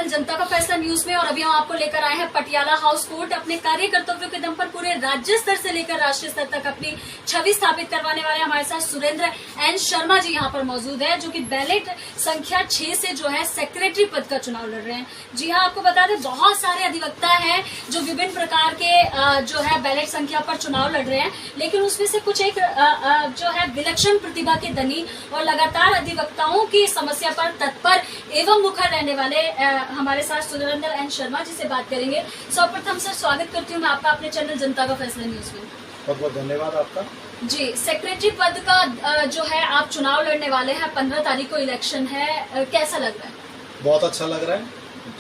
Channel जनता का फैसला news में और अभी हम आपको लेकर आए हैं पटियाला हाउस कोर्ट। अपने कार्य कर्तव्यों के दम पर पूरे राज्य स्तर से लेकर राष्ट्रीय स्तर तक अपनी छवि स्थापित करवाने वाले हमारे साथ सुरेंद्र एन शर्मा जी यहाँ पर मौजूद है, जो कि बैलेट संख्या 6 से जो है सेक्रेटरी पद का चुनाव लड़ रहे हैं। जी हाँ, आपको बता दें बहुत सारे अधिवक्ता हैं जो विभिन्न प्रकार के जो है बैलेट संख्या पर चुनाव लड़ रहे हैं, लेकिन उसमें से कुछ एक जो है विलक्षण प्रतिभा के धनी और लगातार अधिवक्ताओं की समस्या पर तत्पर एवं मुखर रहने वाले हमारे साथ सुरेंद्र एन शर्मा जी से बात करेंगे। सर्वप्रथम सर, स्वागत करती हूँ मैं आपका अपने चैनल जनता का फैसला न्यूज में। बहुत बहुत धन्यवाद आपका। जी, सेक्रेटरी पद का जो है आप चुनाव लड़ने वाले हैं, 15 तारीख को इलेक्शन है, कैसा लग रहा है? बहुत अच्छा लग रहा है।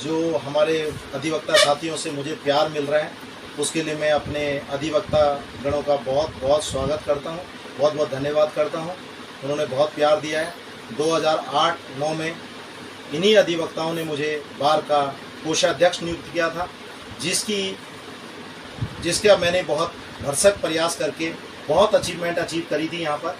जो हमारे अधिवक्ता साथियों से मुझे प्यार मिल रहा है, उसके लिए मैं अपने अधिवक्ता गणों का बहुत बहुत स्वागत करता हूँ, बहुत बहुत धन्यवाद करता हूँ। उन्होंने बहुत प्यार दिया है। 2008-9 में इन्हीं अधिवक्ताओं ने मुझे बार का कोषाध्यक्ष नियुक्त किया था, जिसका मैंने बहुत भरसक प्रयास करके बहुत अचीवमेंट अचीव करी थी यहाँ पर।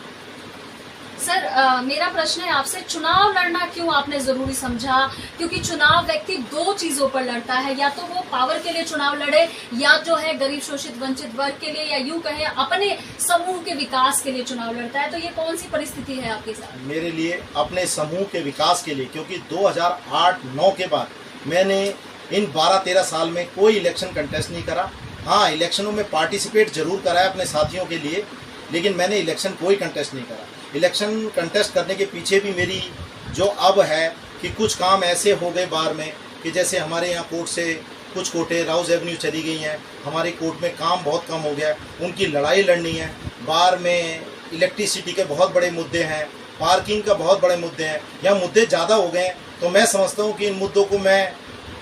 सर, मेरा प्रश्न है आपसे, चुनाव लड़ना क्यों आपने जरूरी समझा? क्योंकि चुनाव व्यक्ति दो चीजों पर लड़ता है, या तो वो पावर के लिए चुनाव लड़े, या जो है गरीब शोषित वंचित वर्ग के लिए, या यूं कहें अपने समूह के विकास के लिए चुनाव लड़ता है। तो ये कौन सी परिस्थिति है आपके साथ? मेरे लिए अपने समूह के विकास के लिए, क्योंकि 2008-9 के बाद मैंने इन 12-13 साल में कोई इलेक्शन कंटेस्ट नहीं करा। हाँ, इलेक्शनों में पार्टिसिपेट जरूर करा है अपने साथियों के लिए, लेकिन मैंने इलेक्शन कोई कंटेस्ट नहीं करा। इलेक्शन कंटेस्ट करने के पीछे भी मेरी जो अब है कि कुछ काम ऐसे हो गए बार में कि जैसे हमारे यहाँ कोर्ट से कुछ कोर्टें राउज एवेन्यू चली गई हैं, हमारे कोर्ट में काम बहुत कम हो गया, उनकी लड़ाई लड़नी है। बार में इलेक्ट्रिसिटी के बहुत बड़े मुद्दे हैं, पार्किंग का बहुत बड़े मुद्दे हैं, यहाँ मुद्दे ज़्यादा हो गए हैं। तो मैं समझता हूँ कि इन मुद्दों को मैं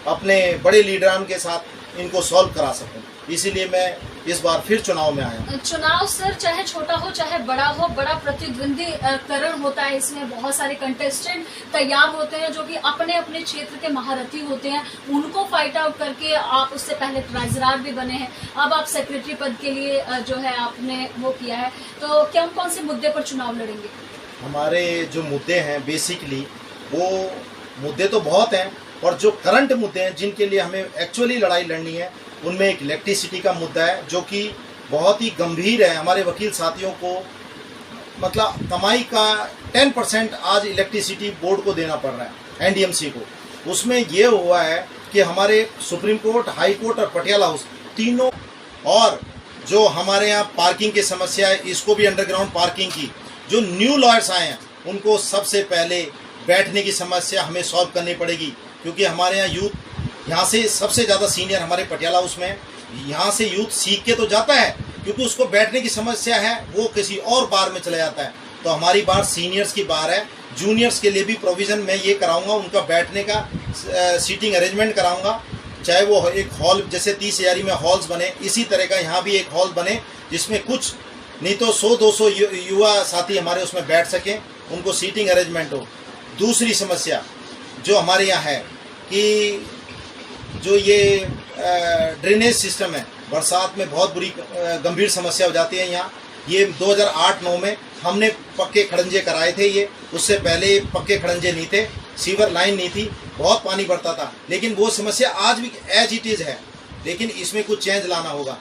अपने बड़े लीडरान के साथ इनको सॉल्व करा सकूँ, इसीलिए मैं इस बार फिर चुनाव में आया। चुनाव सर चाहे छोटा हो चाहे बड़ा हो, बड़ा प्रतिद्वंदीकरण होता है। इसमें बहुत सारे कंटेस्टेंट तैयार होते हैं जो कि अपने अपने क्षेत्र के महारथी होते हैं, उनको फाइट आउट करके आप उससे पहले ट्रेजरर भी बने हैं, अब आप सेक्रेटरी पद के लिए जो है आपने वो किया है। तो क्या कौन से मुद्दे पर चुनाव लड़ेंगे? हमारे जो मुद्दे हैं बेसिकली वो मुद्दे तो बहुत हैं, और जो करंट मुद्दे हैं जिनके लिए हमें एक्चुअली लड़ाई लड़नी है, उनमें एक इलेक्ट्रिसिटी का मुद्दा है जो कि बहुत ही गंभीर है। हमारे वकील साथियों को मतलब कमाई का 10% आज इलेक्ट्रिसिटी बोर्ड को देना पड़ रहा है, एनडीएमसी को। उसमें ये हुआ है कि हमारे सुप्रीम कोर्ट, हाई कोर्ट और पटियाला हाउस तीनों, और जो हमारे यहाँ पार्किंग की समस्या है, इसको भी अंडरग्राउंड पार्किंग की जो न्यू लॉयर्स आए हैं उनको सबसे पहले बैठने की समस्या हमें सॉल्व करनी पड़ेगी, क्योंकि हमारे यहाँ यूथ यहाँ से सबसे ज़्यादा सीनियर हमारे पटियाला हाउस में, यहाँ से यूथ सीख के तो जाता है, क्योंकि उसको बैठने की समस्या है, वो किसी और बार में चला जाता है। तो हमारी बार सीनियर्स की बार है, जूनियर्स के लिए भी प्रोविज़न मैं ये कराऊंगा, उनका बैठने का सीटिंग अरेंजमेंट कराऊंगा, चाहे वो एक हॉल जैसे 30 हज़ारी में हॉल्स बने, इसी तरह का यहाँ भी एक हॉल बने जिसमें कुछ नहीं तो 100-200 युवा साथी हमारे उसमें बैठ सकें, उनको सीटिंग अरेंजमेंट हो। दूसरी समस्या जो हमारे यहाँ है कि जो ये ड्रेनेज सिस्टम है, बरसात में बहुत बुरी गंभीर समस्या हो जाती है यहाँ। ये 2008-9 में हमने पक्के खड़ंजे कराए थे, ये उससे पहले पक्के खड़ंजे नहीं थे, सीवर लाइन नहीं थी, बहुत पानी बढ़ता था, लेकिन वो समस्या आज भी एज इट इज़ है, लेकिन इसमें कुछ चेंज लाना होगा।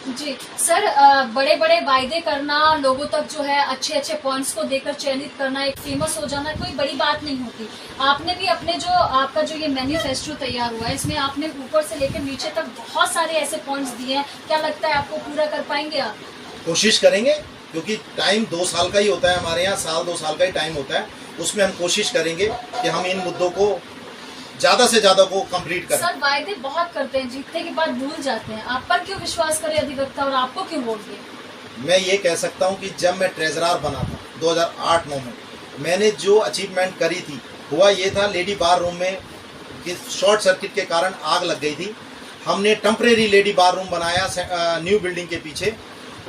जी सर, बड़े बड़े वायदे करना, लोगों तक जो है अच्छे अच्छे पॉइंट्स को देकर चयनित करना, एक फेमस हो जाना कोई बड़ी बात नहीं होती। आपने भी अपने जो आपका जो ये मैन्युफेस्टो तैयार हुआ है, इसमें आपने ऊपर से लेकर नीचे तक बहुत सारे ऐसे पॉइंट्स दिए हैं, क्या लगता है आपको पूरा कर पाएंगे आप? कोशिश करेंगे, क्योंकि टाइम 2 साल का ही होता है हमारे यहाँ, 1-2 साल का ही टाइम होता है, उसमें हम कोशिश करेंगे कि हम इन मुद्दों को ज़्यादा से ज़्यादा को कंप्लीट करें। सर, वायदे बहुत करते हैं, जीतने के बाद भूल जाते हैं, आप पर क्यों विश्वास करें अधिवक्ता, और आपको क्यों वोट दें? मैं ये कह सकता हूँ कि जब मैं ट्रेजरर बना था 2008-9 में, मैंने जो अचीवमेंट करी थी, हुआ ये था लेडी बार रूम में कि शॉर्ट सर्किट के कारण आग लग गई थी। हमने टेम्परेरी लेडी बार रूम बनाया न्यू बिल्डिंग के पीछे,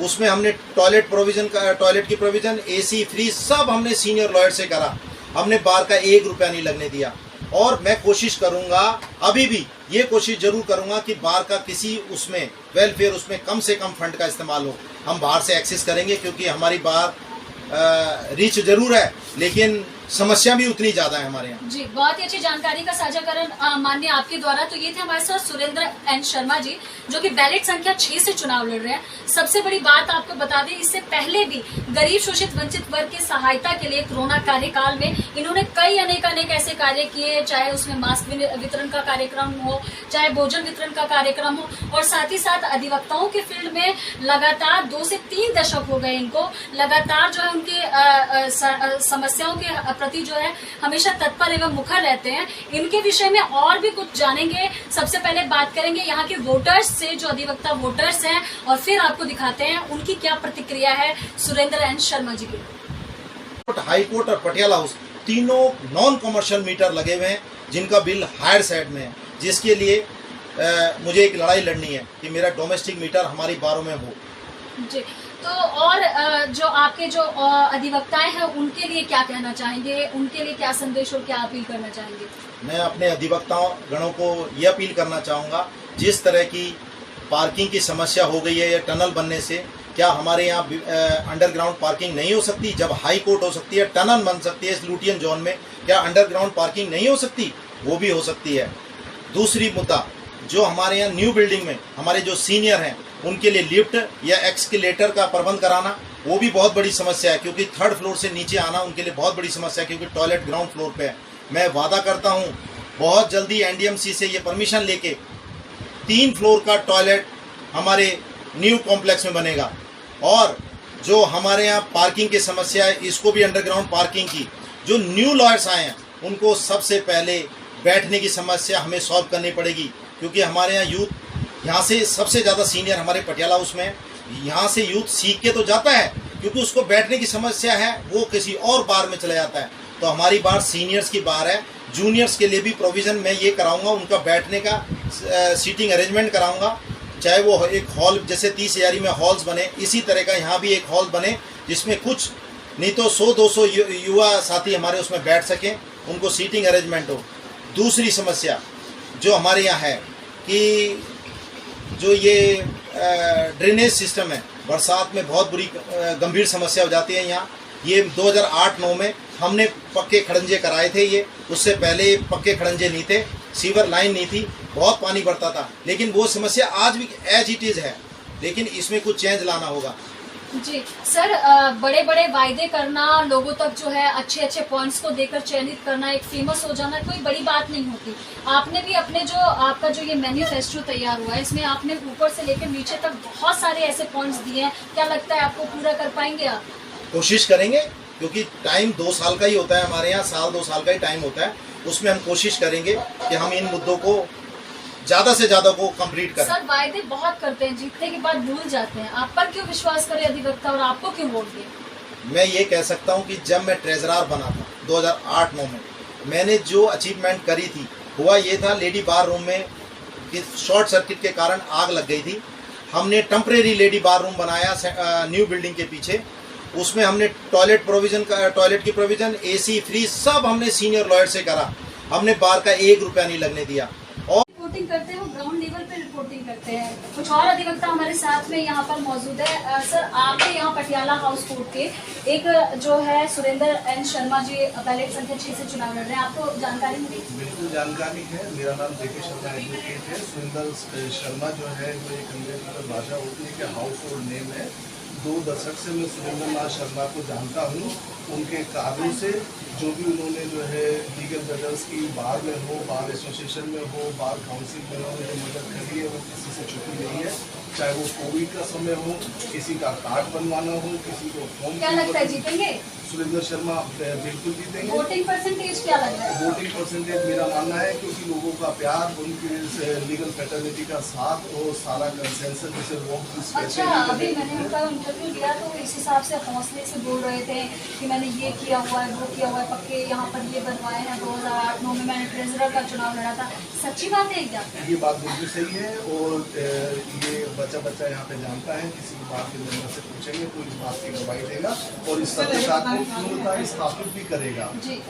उसमें हमने टॉयलेट की प्रोविज़न, AC, फ्रीज सब हमने सीनियर लॉयर से करा। हमने बार का 1 रुपया नहीं लगने दिया, और मैं कोशिश करूंगा, अभी भी ये कोशिश जरूर करूंगा कि बाहर का किसी उसमें वेलफेयर उसमें कम से कम फंड का इस्तेमाल हो। हम बाहर से एक्सेस करेंगे, क्योंकि हमारी बाहर रीच जरूर है, लेकिन समस्या भी उतनी ज्यादा है हमारे यहाँ। जी, बहुत ही अच्छी जानकारी का साझाकरण माननीय आपके द्वारा। तो ये थे हमारे साथ सुरेंद्र एन शर्मा जी, जो कि बैलेट संख्या 6 से चुनाव लड़ रहे हैं। सबसे बड़ी बात आपको बता दें, इससे पहले भी गरीब शोषित वंचित वर्ग की सहायता के लिए कोरोना कार्यकाल में इन्होंने कई अनेक ऐसे कार्य किए, चाहे उसमें मास्क वितरण का कार्यक्रम हो, चाहे भोजन वितरण का कार्यक्रम हो, और साथ ही साथ अधिवक्ताओं के फील्ड में लगातार 2 से 3 दशक हो गए इनको लगातार जो है उनके समस्याओं के प्रति जो है हमेशा तत्पर एवं मुखर रहते हैं। इनके विषय में और भी कुछ जानेंगे। सबसे पहले बात करेंगे यहाँ के वोटर्स से, जो अधिवक्ता वोटर्स हैं, और फिर आपको दिखाते हैं उनकी क्या प्रतिक्रिया है सुरेंद्र एन शर्मा जी की। हाई कोर्ट और पटियाला हाउस तीनों नॉन कमर्शियल मीटर लगे हुए हैं, जिनका बिल हायर साइड में है, जिसके लिए मुझे एक लड़ाई लड़नी है कि मेरा डोमेस्टिक मीटर हमारी बारों में हो। जी, तो और जो आपके जो अधिवक्ताएं हैं उनके लिए क्या कहना चाहेंगे, उनके लिए क्या संदेश और क्या अपील करना चाहेंगे? मैं अपने अधिवक्ताओं गणों को ये अपील करना चाहूँगा, जिस तरह की पार्किंग की समस्या हो गई है या टनल बनने से, क्या हमारे यहाँ अंडरग्राउंड पार्किंग नहीं हो सकती? जब हाई कोर्ट हो सकती है, टनल बन सकती है इस लुटियन जोन में, क्या अंडरग्राउंड पार्किंग नहीं हो सकती? वो भी हो सकती है। दूसरी मुद्दा, जो हमारे यहाँ न्यू बिल्डिंग में हमारे जो सीनियर हैं उनके लिए लिफ्ट या एक्सकेलेटर का प्रबंध कराना, वो भी बहुत बड़ी समस्या है, क्योंकि 3rd फ्लोर से नीचे आना उनके लिए बहुत बड़ी समस्या है, क्योंकि टॉयलेट ग्राउंड फ्लोर पे है। मैं वादा करता हूँ बहुत जल्दी एनडीएमसी से ये परमिशन लेके 3 फ्लोर का टॉयलेट हमारे न्यू कॉम्प्लेक्स में बनेगा। और जो हमारे यहाँ पार्किंग की समस्या है, इसको भी अंडरग्राउंड पार्किंग की, जो न्यू लॉयर्स आए हैं उनको सबसे पहले बैठने की समस्या हमें सॉल्व करनी पड़ेगी, क्योंकि हमारे यहाँ यूथ, यहाँ से सबसे ज़्यादा सीनियर हमारे पटियाला हाउस में, यहाँ से यूथ सीख के तो जाता है, क्योंकि उसको बैठने की समस्या है, वो किसी और बार में चला जाता है। तो हमारी बार सीनियर्स की बार है, जूनियर्स के लिए भी प्रोविज़न मैं ये कराऊंगा, उनका बैठने का सीटिंग अरेंजमेंट कराऊंगा, चाहे वो एक हॉल, जैसे 30 हज़ारी में हॉल्स बने, इसी तरह का यहाँ भी एक हॉल बने, जिसमें कुछ नहीं तो 100-200 युवा साथी हमारे उसमें बैठ सकें, उनको सीटिंग अरेंजमेंट हो। दूसरी समस्या जो हमारे यहाँ है कि जो ये ड्रेनेज सिस्टम है, बरसात में बहुत बुरी गंभीर समस्या हो जाती है यहाँ। ये 2008-9 में हमने पक्के खड़ंजे कराए थे, ये उससे पहले पक्के खड़ंजे नहीं थे, सीवर लाइन नहीं थी, बहुत पानी बढ़ता था, लेकिन वो समस्या आज भी एज इट इज़ है, लेकिन इसमें कुछ चेंज लाना होगा। जी सर, बड़े बड़े वायदे करना, लोगों तक जो है अच्छे अच्छे पॉइंट्स को देकर चयनित करना, एक फेमस हो जाना कोई बड़ी बात नहीं होती। आपने भी अपने जो आपका जो ये मैनिफेस्टो तैयार हुआ है, इसमें आपने ऊपर से लेकर नीचे तक बहुत सारे ऐसे पॉइंट्स दिए हैं, क्या लगता है आपको पूरा कर पाएंगे आप? कोशिश करेंगे, क्योंकि टाइम 2 साल का ही होता है हमारे यहाँ, 1-2 साल का ही टाइम होता है, उसमें हम कोशिश करेंगे कि हम इन मुद्दों को ज्यादा से ज्यादा को कंप्लीट करें। सर, वायदे बहुत करते हैं, जीतने के बाद भूल जाते हैं। आप पर क्यों विश्वास करें अधिवक्ता, और आपको क्यों वोट दिए? मैं ये कह सकता हूँ कि जब मैं ट्रेजरर बना था 2008-9 में, मैंने जो अचीवमेंट करी थी, हुआ ये था, लेडी बार रूम में शॉर्ट सर्किट के कारण आग लग गई थी। हमने टेम्परेरी लेडी बार रूम बनाया न्यू बिल्डिंग के पीछे, उसमें हमने टॉयलेट की प्रोविज़न, AC, फ्रीज सब हमने सीनियर लॉयर से करा। हमने बार का 1 रुपया नहीं लगने दिया। और रिपोर्टिंग करते हो, ग्राउंड लेवल पे रिपोर्टिंग करते हैं। कुछ और अधिवक्ता हमारे साथ में यहाँ पर मौजूद है। सर, आपके यहाँ पटियाला हाउस कोर्ट के एक जो है सुरेंद्र एन शर्मा जी बैलेट संख्या 6 से चुनाव लड़ रहे हैं, आपको जानकारी मिली? बिल्कुल जानकारी है। मेरा नाम जेके शर्मा एडवोकेट है। सुरेंद्र शर्मा जो है, जो एक अंग्रेजी भाषा होती है कि हाउस होल्ड नेम है। 2 दशक से मैं सुरेंद्र नाथ शर्मा को जानता हूँ, उनके कार्यों से, जो भी उन्होंने जो है लीगल ब्रदर्स की बार में हो, बार एसोसिएशन में हो, बार काउंसिल में हो, जो मदद करी है वो किसी से छुपी नहीं है। चाहे वो कोविड का समय हो, किसी का कार्ड बनवाना हो, किसी को फॉर्म। क्या लगता है जीतेंगे सुरेंद्र शर्मा? बिल्कुल जीतेंगे। वोटिंग परसेंटेज क्या लग रहा है? वोटिंग परसेंटेज मेरा मानना है, क्योंकि लोगों का प्यार, उनकी लीगल फैटर्निटी का साथ और सारा कंसेंसस जिसे वोट। अच्छा, अभी मैंने उनका इंटरव्यू लिया तो इस हिसाब से हौसले से बोल रहे थे कि मैंने ये किया हुआ है, वो किया हुआ है, पक्के यहाँ पर ये बनवाए हैं। 2008-9 में मैंने ट्रेजरर का चुनाव लड़ा था। सच्ची बात है क्या? ये बात बिल्कुल सही है, और ये बच्चा यहाँ पे जानता है। किसी भी बात के मेंबर से पूछेंगे तो इस बात की गवाही देगा और इस सत्यता को पूर्णता स्थापित भी करेगा।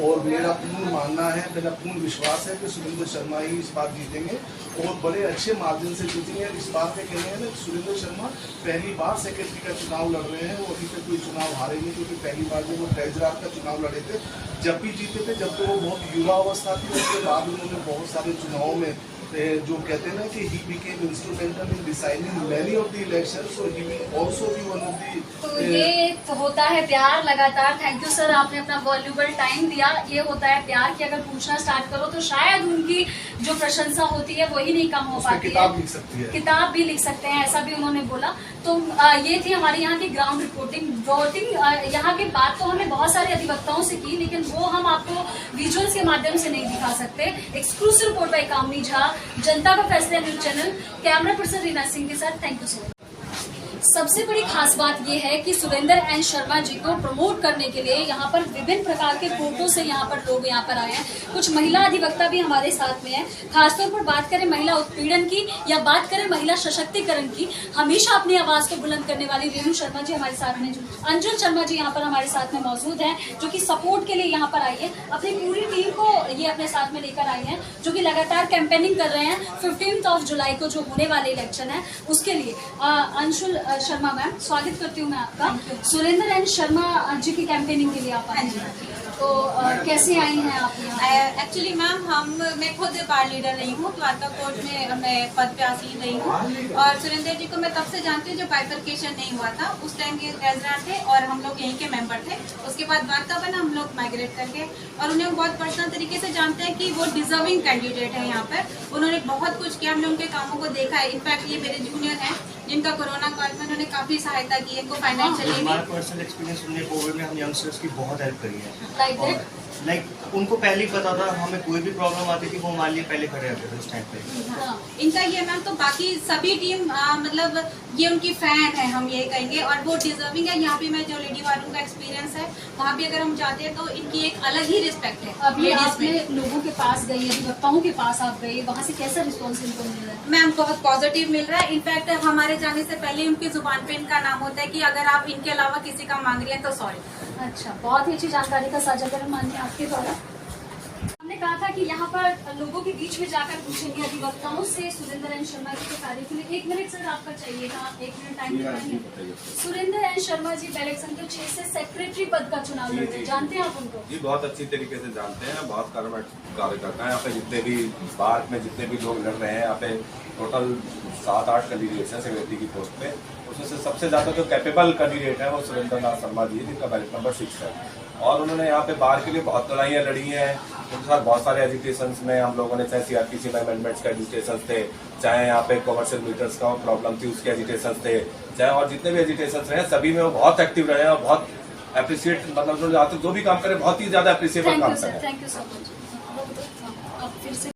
और मेरा पूर्ण मानना है, मेरा पूर्ण विश्वास है कि सुरेंद्र शर्मा ही इस बार जीतेंगे और बड़े अच्छे मार्जिन से जीतेंगे। इस बात पे कहने हैं सुरेंद्र शर्मा पहली बार सेक्रेटरी का चुनाव लड़ रहे हैं। वो अभी तक कोई चुनाव हारे नहीं, क्योंकि पहली बार जब वो ट्रेजरर का चुनाव लड़े थे जब भी जीते थे, जब तो वो बहुत युवा अवस्था थी, उसके बाद उन्होंने बहुत सारे चुनावों में जो कहते हैं ना कि he became instrumental in deciding many of the election, so he will also be one of the. तो ये तो होता है प्यार लगातार। थैंक यू सर, आपने अपना वैल्यूबल टाइम दिया। ये होता है प्यार कि अगर पूछना स्टार्ट करो तो शायद उनकी जो प्रशंसा होती है वही नहीं कम हो पाती है। किताब लिख सकती है, किताब भी लिख सकते हैं, ऐसा भी उन्होंने बोला। तो ये थी हमारे यहाँ की ग्राउंड रिपोर्टिंग। यहाँ की बात तो हमने बहुत सारे अधिवक्ताओं से की, लेकिन वो हम आपको विजुअल्स के माध्यम से नहीं दिखा सकते। एक्सक्लूसिव रिपोर्ट बाय कामनी झा, जनता का फैसला news channel. Camera person Reena Singh के साथ, थैंक यू सो मच। सबसे बड़ी खास बात यह है कि सुरेंद्र एन शर्मा जी को प्रमोट करने के लिए यहाँ पर विभिन्न प्रकार के कोर्टों से यहाँ पर लोग यहाँ पर आए हैं। कुछ महिला अधिवक्ता भी हमारे साथ में हैं। खासतौर पर बात करें महिला उत्पीड़न की या बात करें महिला सशक्तिकरण की, हमेशा अपनी आवाज को बुलंद करने वाली रेणु शर्मा जी हमारे साथ में, अंजुल शर्मा जी यहाँ पर हमारे साथ में मौजूद हैं, जो कि सपोर्ट के लिए यहाँ पर आई है। अपनी पूरी टीम को ये अपने साथ में लेकर आई है, जो कि लगातार कैंपेनिंग कर रहे हैं 15 जुलाई को जो होने वाले इलेक्शन है उसके लिए। अंशुल शर्मा मैम, स्वागत करती हूँ मैं आपका। सुरेंद्र एन शर्मा जी की कैंपेनिंग के लिए आप आई हैं, तो कैसे आई हैं आप यहाँ? एक्चुअली मैम मैं खुद बार लीडर रही हूँ, द्वारका कोर्ट में मैं पद पे आसीन रही हूँ, और सुरेंद्र जी को मैं तब से जानती हूँ जब बाइफरकेशन नहीं हुआ था। उस टाइम के ट्रेजरर थे और हम लोग यहीं के मेंबर थे। उसके बाद द्वारका बना, हम लोग माइग्रेट कर गए, और उन्हें बहुत पर्सनल तरीके से जानते हैं कि वो डिजर्विंग कैंडिडेट है यहाँ पर। उन्होंने बहुत कुछ किया, हमने उनके कामों को देखा है। इनफैक्ट ये मेरे जूनियर हैं जिनका कोरोना काल में उन्होंने काफी सहायता की है, इनको फाइनेंशियली। हमारा पर्सनल एक्सपीरियंस उन्होंने कोविड में हम यंगस्टर्स की बहुत हेल्प करी है। लाइक उनको पहले ही पता था, हमें कोई भी प्रॉब्लम आती थी वो हमारे लिए पहले खड़े रहते थे उस टाइम पे। इनका ये मैम, तो बाकी सभी टीम मतलब ये उनकी फैन है, हम ये कहेंगे, और वो डिजर्विंग है। यहाँ पे मैं जो लेडी वालों का एक्सपीरियंस है, वहाँ भी अगर हम जाते हैं तो इनकी एक अलग ही रिस्पेक्ट है। अभी आपने लोगों के पास गई, अधिवक्ताओं के पास आप गई, वहाँ से कैसा रिस्पॉन्स इनको मिल रहा है? मैम बहुत पॉजिटिव मिल रहा है। इनफैक्ट हमारे जाने से पहले उनकी जुबान पे इनका नाम होता है कि अगर आप इनके अलावा किसी का मांग रही हैं तो सॉरी। अच्छा, बहुत ही अच्छी जानकारी का साझाकरण मानिए आपके द्वारा। हमने कहा था कि यहाँ पर लोगों के बीच में जाकर पूछेंगे अधिवक्ताओं से सुरेंद्र एन शर्मा जी के कार्य के लिए। 1 मिनट सर आपका चाहिएगा, 1 मिनट टाइम लगाएंगे। सुरेंद्र एन शर्मा जी इलेक्शन के 6 से सेक्रेटरी पद का चुनाव लड़ रहे हैं, जानते हैं आप उनको? जी, बहुत अच्छी तरीके से जानते हैं, बहुत कार्यकर्ता है यहाँ पे। जितने भी बार में जितने भी लोग लड़ रहे हैं यहाँ पे, टोटल 7-8 कैंडिडेट्स हैं सेक्रेटरी की पोस्ट पे। उसमें से सबसे ज्यादा जो कैपेबल कैंडिडेट है वो सुरेंद्र नाथ शर्मा जी है, जिनका बैलेट नंबर 6 है। और उन्होंने यहाँ पे बार के लिए बहुत लड़ाइयाँ लड़ी हैं। उनके साथ बहुत सारे एजुटेशन में हम लोगों ने, चाहे CRPC में अमेंडमेंट्स का एजुटेशन थे, चाहे यहाँ पे कॉमर्शियल मीटर्स का प्रॉब्लम थी उसके एजुटेशन थे, चाहे और जितने भी एजुटेशन रहे सभी में वो बहुत एक्टिव रहे और बहुत अप्रिशिएट, मतलब जो भी काम करे बहुत ही ज्यादा अप्रिशिएबल काम करे। Thank you so much.